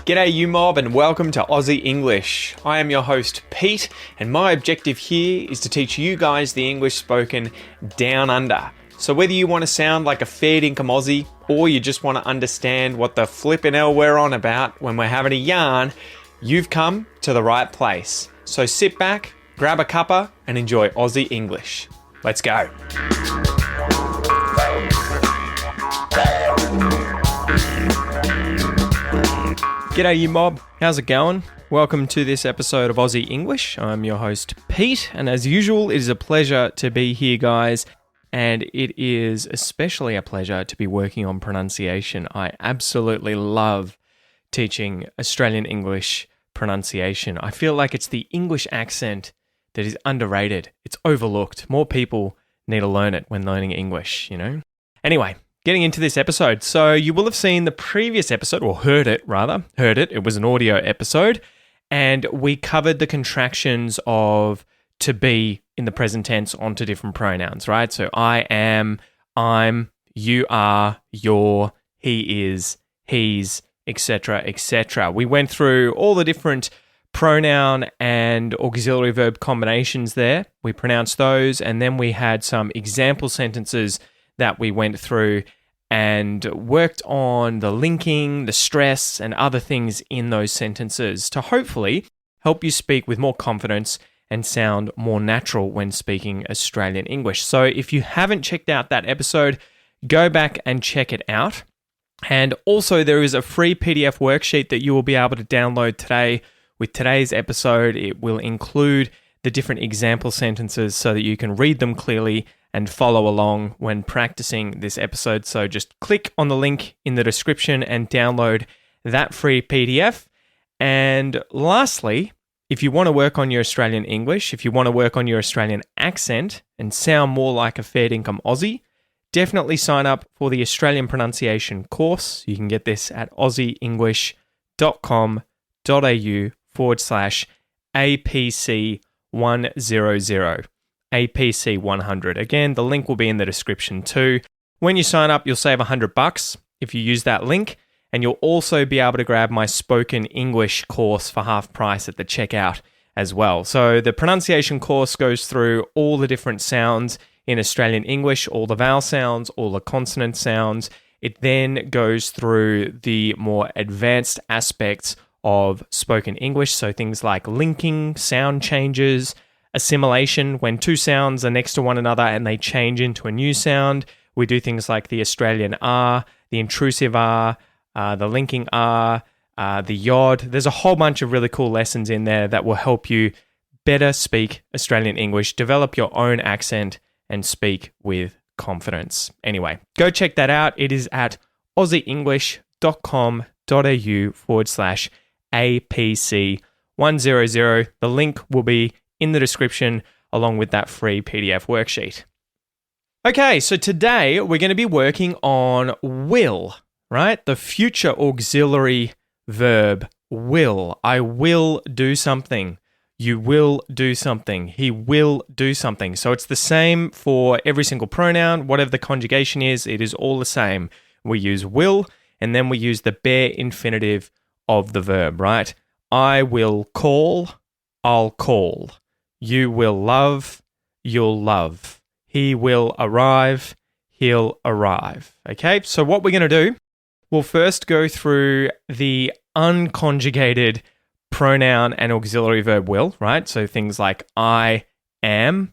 G'day you mob and welcome to Aussie English. I am your host Pete and my objective here is to teach you guys the English spoken down under. So whether you want to sound like a fair dinkum Aussie or you just want to understand what the flippin' hell we're on about when we're having a yarn, you've come to the right place. So sit back, grab a cuppa and enjoy Aussie English. Let's go. G'day you mob, how's it going? Welcome to this episode of Aussie English. I'm your host Pete, and as usual, it is a pleasure to be here, guys, and it is especially a pleasure to be working on pronunciation. I absolutely love teaching Australian English pronunciation. I feel like it's the English accent that is underrated. It's overlooked. More people need to learn it when learning English, you know? Anyway, getting into this episode. So you will have seen the previous episode, or heard it. It was an audio episode, and we covered the contractions of to be in the present tense onto different pronouns, right? So I am, I'm, you are, you're, he is, he's, etc., etc. We went through all the different pronoun and auxiliary verb combinations there. We pronounced those, and then we had some example sentences that we went through and worked on the linking, the stress, and other things in those sentences to hopefully help you speak with more confidence and sound more natural when speaking Australian English. So if you haven't checked out that episode, go back and check it out. And also there is a free PDF worksheet that you will be able to download today with today's episode. It will include the different example sentences so that you can read them clearly and follow along when practicing this episode. So just click on the link in the description and download that free PDF. And lastly, if you want to work on your Australian English, if you want to work on your Australian accent and sound more like a fair dinkum Aussie, definitely sign up for the Australian pronunciation course. You can get this at aussieenglish.com.au/APC100. APC 100. Again, the link will be in the description too. When you sign up, you'll save $100 if you use that link, and you'll also be able to grab my spoken English course for half price at the checkout as well. So the pronunciation course goes through all the different sounds in Australian English, all the vowel sounds, all the consonant sounds. It then goes through the more advanced aspects of spoken English, so things like linking, sound changes, assimilation, when two sounds are next to one another and they change into a new sound. We do things like the Australian R, the intrusive R, the linking R, the yod. There's a whole bunch of really cool lessons in there that will help you better speak Australian English, develop your own accent, and speak with confidence. Anyway, go check that out. It is at aussieenglish.com.au/APC100. The link will be in the description along with that free PDF worksheet. Okay, so today we're going to be working on will, right? The future auxiliary verb will. I will do something. You will do something. He will do something. So it's the same for every single pronoun. Whatever the conjugation is, it is all the same. We use will, and then we use the bare infinitive of the verb, right? I will call, I'll call. You will love, you'll love. He will arrive, he'll arrive. Okay, so what we're going to do, we'll first go through the unconjugated pronoun and auxiliary verb will, right? So things like I will,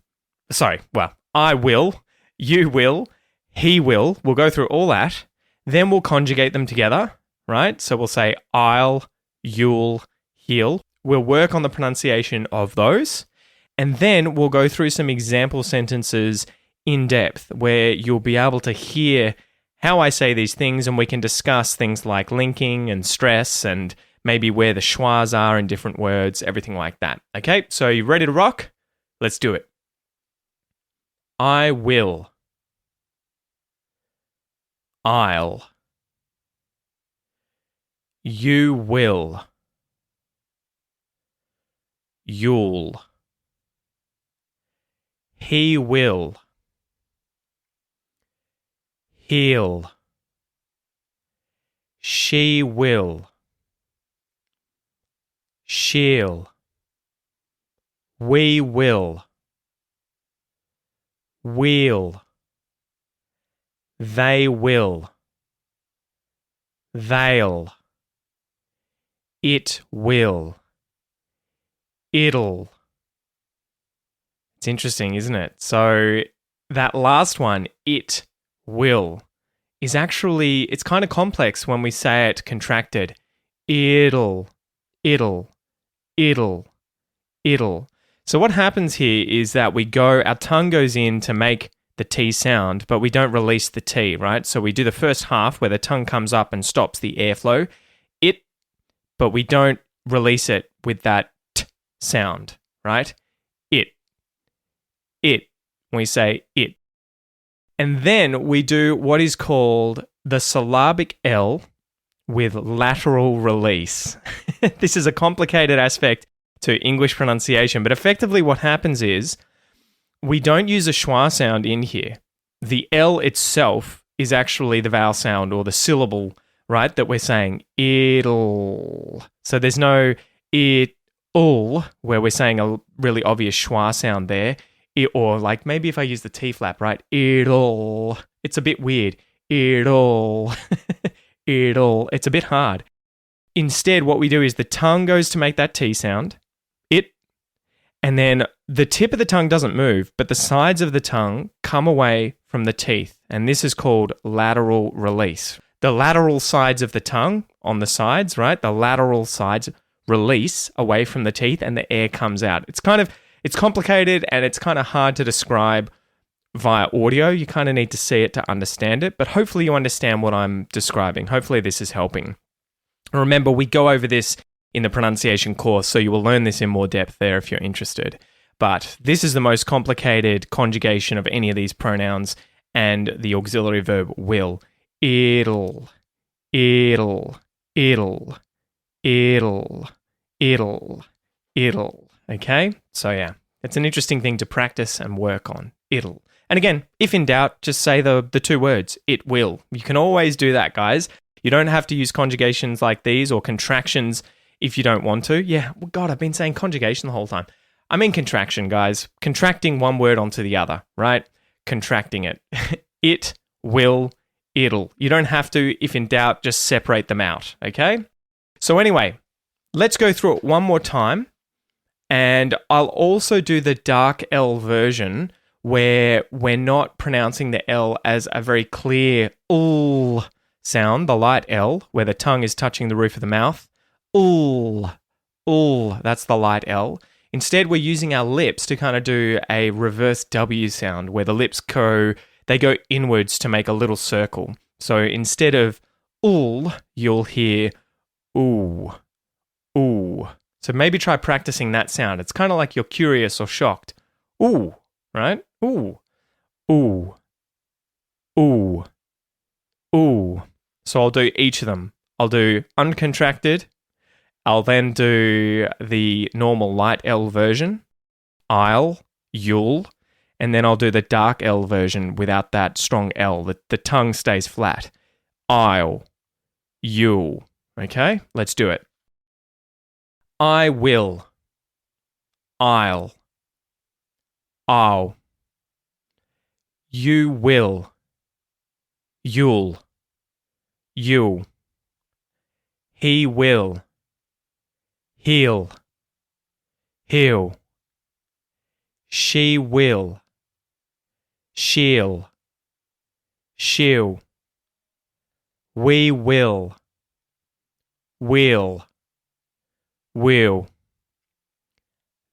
you will, he will. We'll go through all that. Then we'll conjugate them together, right? So we'll say I'll, you'll, he'll. We'll work on the pronunciation of those. And then we'll go through some example sentences in depth where you'll be able to hear how I say these things, and we can discuss things like linking and stress and maybe where the schwas are in different words, everything like that. Okay, so you ready to rock? Let's do it. I will. I'll. You will. You'll. He will. he'll, she will, she'll, we will, we'll, they will, they'll, it will, it'll. It's interesting, isn't it? So that last one, it will, is actually, it's kind of complex when we say it contracted. It'll, it'll, it'll, it'll. So what happens here is that our tongue goes in to make the T sound, but we don't release the T, right? So we do the first half where the tongue comes up and stops the airflow, but we don't release it with that T sound, right? It, we say it. And then we do what is called the syllabic L with lateral release. This is a complicated aspect to English pronunciation, but effectively what happens is we don't use a schwa sound in here. The L itself is actually the vowel sound or the syllable, right, that we're saying it'll. So there's no it'll where we're saying a really obvious schwa sound there. Or like maybe if I use the T flap, right? It'll. It's a bit weird. It'll. It'll. It's a bit hard. Instead, what we do is the tongue goes to make that T sound. It. And then the tip of the tongue doesn't move, but the sides of the tongue come away from the teeth. And this is called lateral release. The lateral sides of the tongue on the sides, right? The lateral sides release away from the teeth and the air comes out. It's complicated and it's kind of hard to describe via audio. You kind of need to see it to understand it, but hopefully you understand what I'm describing. Hopefully this is helping. Remember, we go over this in the pronunciation course, so you will learn this in more depth there if you're interested. But this is the most complicated conjugation of any of these pronouns and the auxiliary verb will. It'll, it'll, it'll, it'll, it'll, it'll. Okay, so yeah, it's an interesting thing to practice and work on. It'll. And again, if in doubt, just say the two words, it will. You can always do that, guys. You don't have to use conjugations like these or contractions if you don't want to. Yeah, well, God, I've been saying conjugation the whole time. I mean contraction, guys. Contracting one word onto the other, right? Contracting it. It, will, it'll. You don't have to, if in doubt, just separate them out, okay? So anyway, let's go through it one more time. And I'll also do the dark L version where we're not pronouncing the L as a very clear L sound, the light L, where the tongue is touching the roof of the mouth. L, that's the light L. Instead, we're using our lips to kind of do a reverse W sound where the lips go inwards to make a little circle. So instead of L, you'll hear ooh, ooh. So maybe try practicing that sound. It's kind of like you're curious or shocked. Ooh, right? Ooh, ooh, ooh, ooh. So I'll do each of them. I'll do uncontracted. I'll then do the normal light L version. You'll. And then I'll do the dark L version without that strong L. The tongue stays flat. You'll. Okay, let's do it. I will. I'll. You will. You'll. He will. He'll. She will. She'll. We will. Will.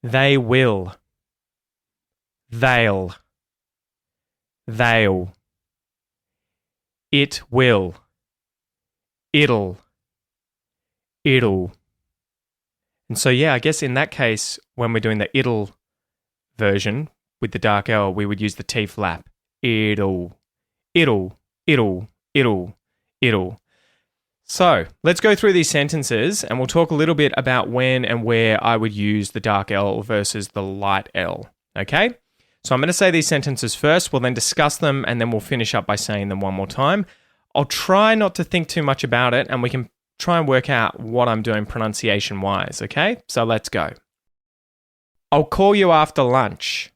They will. They'll. It will. It'll. And so, yeah, I guess in that case, when we're doing the it'll version with the dark L, we would use the T flap. It'll. So let's go through these sentences and we'll talk a little bit about when and where I would use the dark L versus the light L. Okay? So I'm going to say these sentences first, we'll then discuss them, and then we'll finish up by saying them one more time. I'll try not to think too much about it, and we can try and work out what I'm doing pronunciation-wise, okay? So let's go. I'll call you after lunch.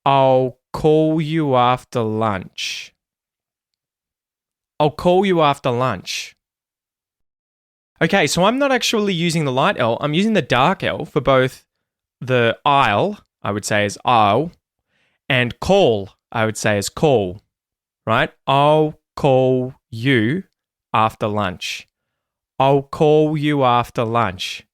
I'll call you after lunch. I'll call you after lunch. Okay, so I'm not actually using the light L, I'm using the dark L for both the I'll, I would say is I'll, and call, I would say is call, right? I'll call you after lunch. I'll call you after lunch.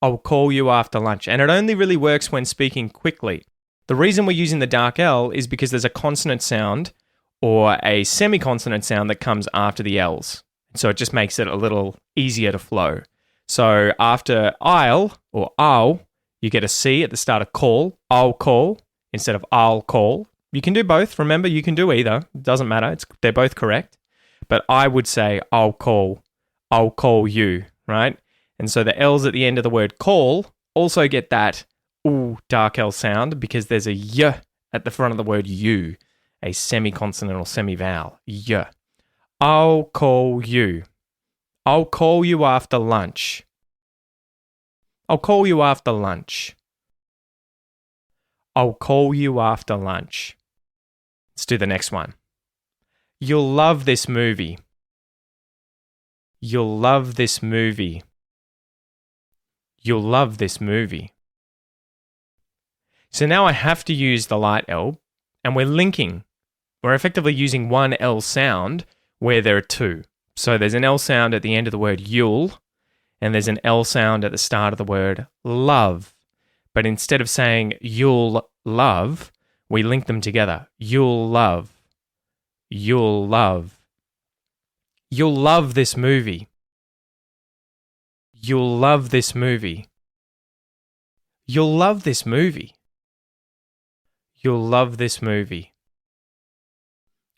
I'll call you after lunch. And it only really works when speaking quickly. The reason we're using the dark L is because there's a consonant sound or a semi-consonant sound that comes after the L's. So it just makes it a little easier to flow. So after I'll or I'll, you get a C at the start of call. I'll call instead of I'll call. You can do both. Remember, you can do either. It doesn't matter. They're both correct. But I would say I'll call you, right? And so the L's at the end of the word call also get that ooh dark L sound because there's a Y at the front of the word you, a semi-consonant or semi-vowel, Y. I'll call you. I'll call you after lunch. I'll call you after lunch. I'll call you after lunch. Let's do the next one. You'll love this movie. You'll love this movie. You'll love this movie. So now I have to use the light L, and we're linking. We're effectively using one L sound where there are two. So there's an L sound at the end of the word you'll, and there's an L sound at the start of the word love. But instead of saying you'll love, we link them together. You'll love. You'll love. You'll love this movie. You'll love this movie. You'll love this movie. You'll love this movie.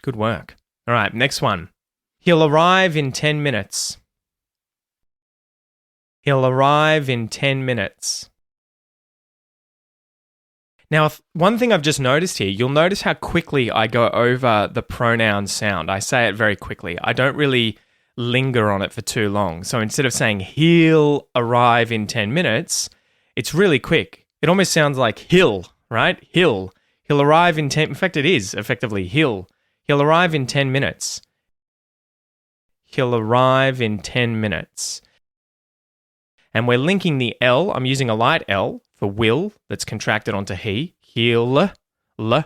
Good work. All right, next one. He'll arrive in 10 minutes. He'll arrive in 10 minutes. Now, one thing I've just noticed here, you'll notice how quickly I go over the pronoun sound. I say it very quickly. I don't really linger on it for too long. So instead of saying he'll arrive in 10 minutes, it's really quick. It almost sounds like he'll, right? He'll arrive in 10, in fact it is effectively he'll arrive in 10 minutes. He'll arrive in 10 minutes. And we're linking the L, I'm using a light L for will that's contracted onto he. He'll, the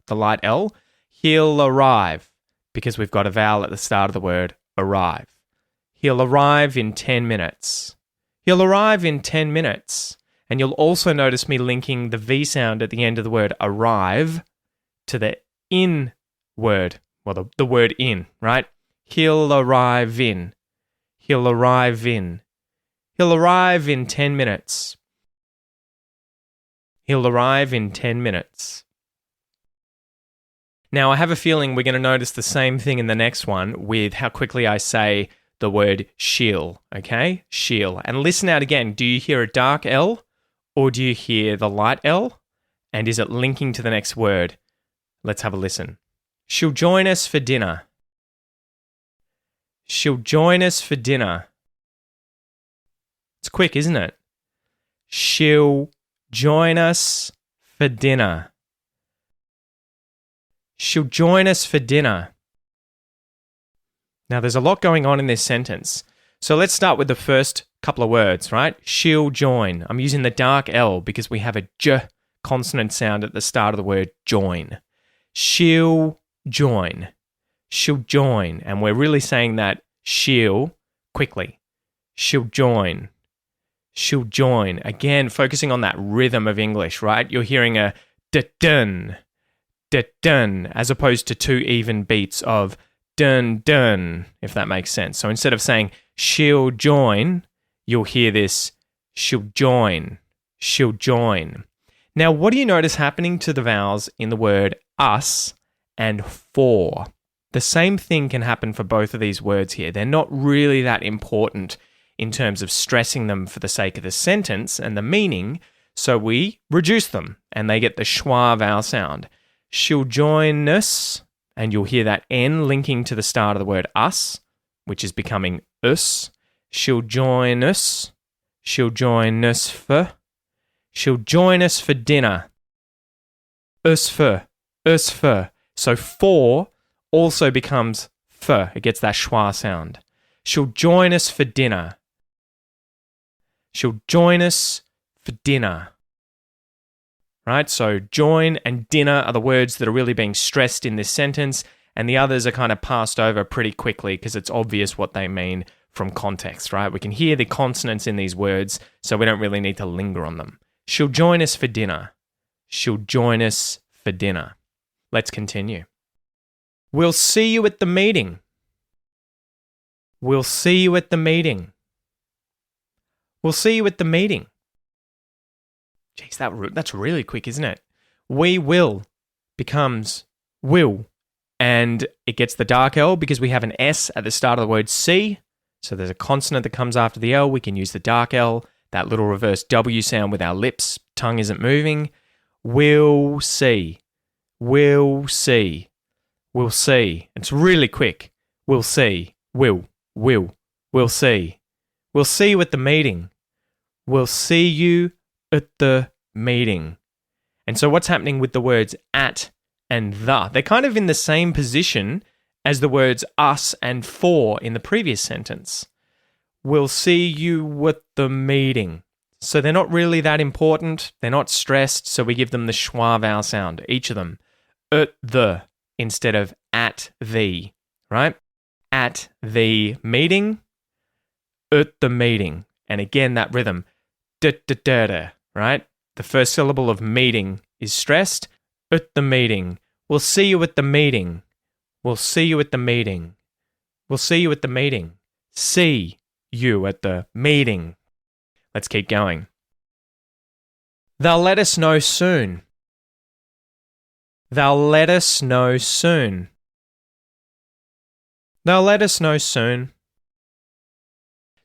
light L. He'll arrive because we've got a vowel at the start of the word arrive. He'll arrive in 10 minutes. He'll arrive in 10 minutes. And you'll also notice me linking the V sound at the end of the word arrive to the in word, well, the word in, right? He'll arrive in. He'll arrive in. He'll arrive in 10 minutes. He'll arrive in 10 minutes. Now, I have a feeling we're going to notice the same thing in the next one with how quickly I say the word she'll, okay? She'll. And listen out again. Do you hear a dark L or do you hear the light L? And is it linking to the next word? Let's have a listen. She'll join us for dinner. She'll join us for dinner. It's quick, isn't it? She'll join us for dinner. She'll join us for dinner. Now, there's a lot going on in this sentence. So let's start with the first couple of words, right? She'll join. I'm using the dark L because we have a J consonant sound at the start of the word join. She'll join. She'll join. And we're really saying that she'll quickly. She'll join. She'll join. Again, focusing on that rhythm of English, right? You're hearing a da-dun, da-dun, as opposed to two even beats of dun-dun, if that makes sense. So instead of saying she'll join, you'll hear this she'll join, she'll join. Now, what do you notice happening to the vowels in the word us and for? The same thing can happen for both of these words here. They're not really that important in terms of stressing them for the sake of the sentence and the meaning, So we reduce them and they get the schwa vowel sound. She'll join us, and you'll hear that N linking to the start of the word us, which is becoming us. She'll join us. She'll join us for. She'll join us for dinner. Us for. Us for. So for also becomes for. It gets that schwa sound. She'll join us for dinner. She'll join us for dinner. Right? So join and dinner are the words that are really being stressed in this sentence, and the others are kind of passed over pretty quickly because it's obvious what they mean from context, right? We can hear the consonants in these words, so we don't really need to linger on them. She'll join us for dinner. She'll join us for dinner. Let's continue. We'll see you at the meeting. We'll see you at the meeting. We'll see you at the meeting. Jeez, that's really quick, isn't it? We will becomes will, and it gets the dark L because we have an S at the start of the word see. So there's a consonant that comes after the L. We can use the dark L, that little reverse W sound with our lips. Tongue isn't moving. We'll see. We'll see. We'll see. It's really quick. We'll see. Will. We'll see. We'll see you at the meeting. We'll see you at the meeting. And so what's happening with the words at and the? They're kind of in the same position as the words us and for in the previous sentence. We'll see you at the meeting. So they're not really that important. They're not stressed, so we give them the schwa vowel sound, each of them. At the instead of at the, right? At the meeting, at the meeting. And again, that rhythm, da-da-da-da, right? The first syllable of meeting is stressed. At the meeting. We'll see you at the meeting. We'll see you at the meeting. We'll see you at the meeting. See you at the meeting. Let's keep going. They'll let us know soon. They'll let us know soon. They'll let us know soon.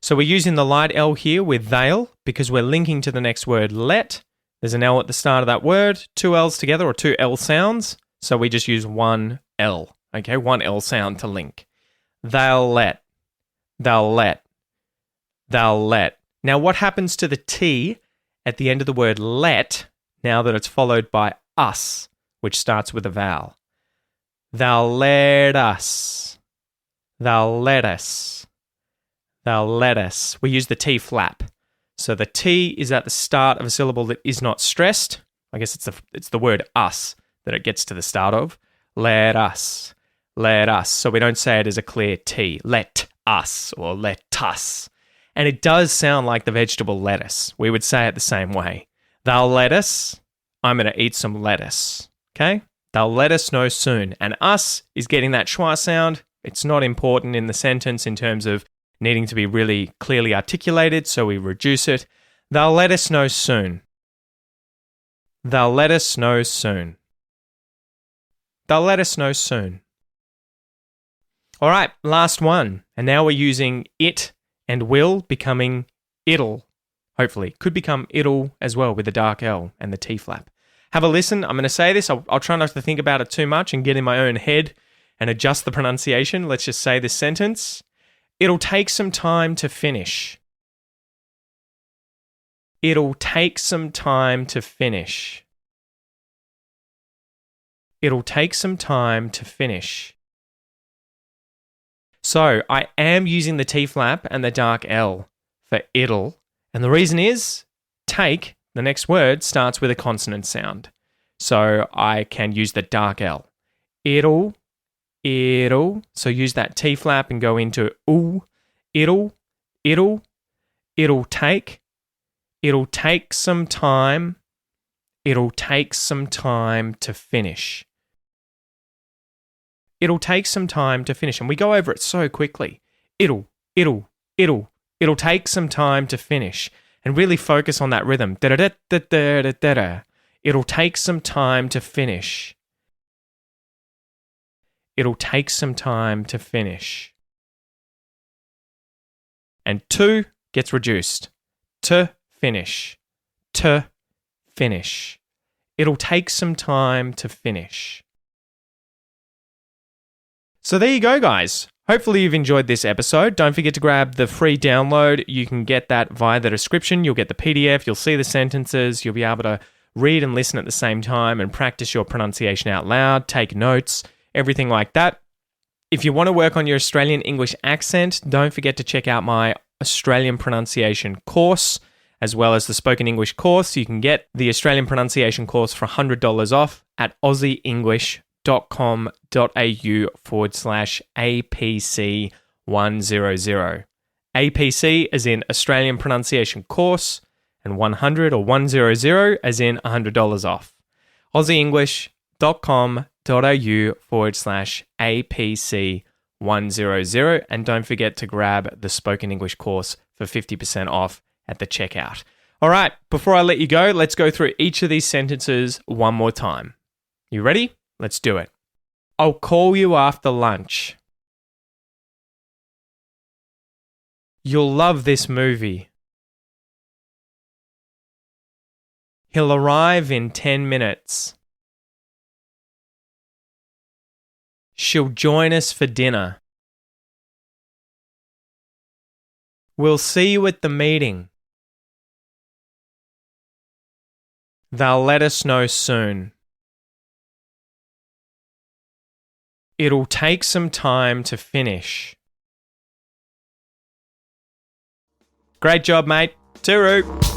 So we're using the light L here with they'll because we're linking to the next word let. There's an L at the start of that word, two L's together or two L sounds. So we just use one L, okay? One L sound to link. They'll let. They'll let. They'll let. Now what happens to the T at the end of the word let now that it's followed by us, which starts with a vowel? They'll let us. They'll let us. They'll let us. We use the T flap. So the T is at the start of a syllable that is not stressed. I guess it's the word us that it gets to the start of. Let us. Let us. So we don't say it as a clear T. Let us or let us. And it does sound like the vegetable lettuce. We would say it the same way. They'll let us. I'm going to eat some lettuce. Okay? They'll let us know soon. And us is getting that schwa sound. It's not important in the sentence in terms of needing to be really clearly articulated, so we reduce it. They'll let us know soon. They'll let us know soon. They'll let us know soon. All right, last one. And now we're using it and will becoming it'll. Hopefully. Could become it'll as well with the dark L and the T flap. Have a listen. I'm going to say this. I'll try not to think about it too much and get in my own head and adjust the pronunciation. Let's just say this sentence. It'll take some time to finish. It'll take some time to finish. It'll take some time to finish. So I am using the T flap and the dark L for it'll. And the reason is take, the next word, starts with a consonant sound. So I can use the dark L. It'll. So use that T flap and go into ooh. It'll take some time. It'll take some time to finish. It'll take some time to finish. And we go over it so quickly. It'll take some time to finish. And really focus on that rhythm. Da-da-da-da-da-da-da. It'll take some time to finish. It'll take some time to finish. And to gets reduced. To finish. To finish. It'll take some time to finish. So there you go, guys. Hopefully you've enjoyed this episode. Don't forget to grab the free download. You can get that via the description. You'll get the PDF. You'll see the sentences. You'll be able to read and listen at the same time and practice your pronunciation out loud, take notes, everything like that. If you want to work on your Australian English accent, don't forget to check out my Australian pronunciation course, as well as the spoken English course. You can get the Australian pronunciation course for $100 off at aussieenglish.com.au/APC100. APC as in Australian pronunciation course, and 100 or 100 as in $100 off. aussieenglish.com.au/APC100. And don't forget to grab the spoken English course for 50% off at the checkout. All right, before I let you go, let's go through each of these sentences one more time. You ready? Let's do it. I'll call you after lunch. You'll love this movie. He'll arrive in 10 minutes. She'll join us for dinner. We'll see you at the meeting. They'll let us know soon. It'll take some time to finish. Great job, mate. Tooroo.